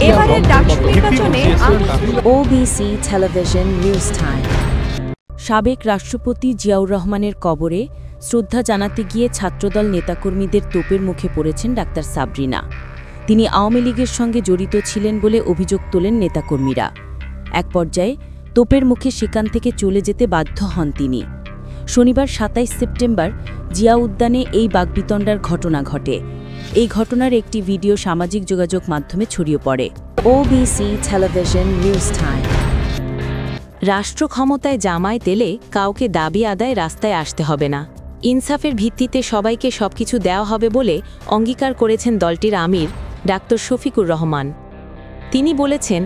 এবারের ডাকসু নির্বাচনে OBC television news time. সাবেক রাষ্ট্রপতি জিয়াউর রহমানের কবরে শ্রদ্ধা জানাতে গিয়ে ছাত্রদল নেতাকর্মীদের তোপের মুখে পড়েছেন ডাক্তার সাবরিনা। তিনি আওয়ামী লীগের সঙ্গে জড়িত ছিলেন বলে অভিযোগ তোলেন নেতাকর্মীরা। এক পর্যায়ে তোপের মুখে সেখান থেকে চলে যেতে বাধ্য হন তিনি। শনিবার ২৭ সেপ্টেম্বর জিয়া উদ্যানে এই বাকবিতণ্ডার ঘটনা ঘটে। এই ঘটনার একটি ভিডিও সামাজিক যোগাযোগ মাধ্যমে ছড়িয়ে পড়ে। OBC television news time. রাষ্ট্র ক্ষমতায় জামায়াত এলে কাউকে দাবি আদায় রাস্তায় আসতে হবে না, ইনসাফের ভিত্তিতে সবাইকে সবকিছু দেওয়া হবে বলে অঙ্গীকার করেছেন দলটির আমির ডাক্তার শফিকুর রহমান। তিনি বলেছেন,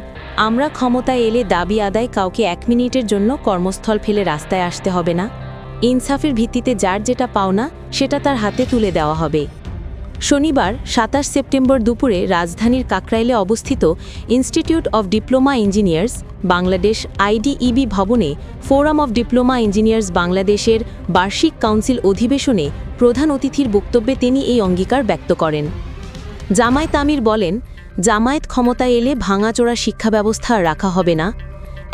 আমরা ক্ষমতায় এলে দাবি আদায় কাউকে ১ মিনিটের জন্য কর্মস্থল ফেলে রাস্তায় আসতে হবে না। ইনসাফের ভিত্তিতে যার যেটা পাওনা সেটা তার হাতে তুলে দেওয়া হবে। শনিবার ২৭ সেপ্টেম্বর দুপুরে রাজধানীর কাকরাইলে অবস্থিত institute of diploma engineers Bangladesh IDEB ভবনে ফোরাম অব ডিপ্লোমা ইঞ্জিনিয়ার্স বাংলাদেশের বার্ষিক কাউন্সিল অধিবেশনে প্রধান অতিথির বক্তব্যে তিনি এই অঙ্গীকার ব্যক্ত করেন। জামায়াত আমির বলেন, জামায়াত ক্ষমতায় এলে ভাঙাচোরা শিক্ষা ব্যবস্থা রাখা হবে না।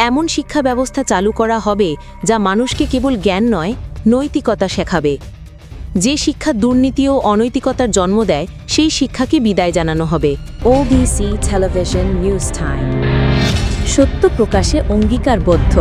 এমন শিক্ষা ব্যবস্থা চালু করা হবে যা মানুষকে কেবল জ্ঞান নয়, নৈতিকতা শেখাবে। যে শিক্ষা দুর্নীতি ও অনৈতিকতার জন্ম দেয় সেই শিক্ষাকে বিদায় জানানো হবে। OBC television news time. সত্য প্রকাশে অঙ্গীকারবদ্ধ।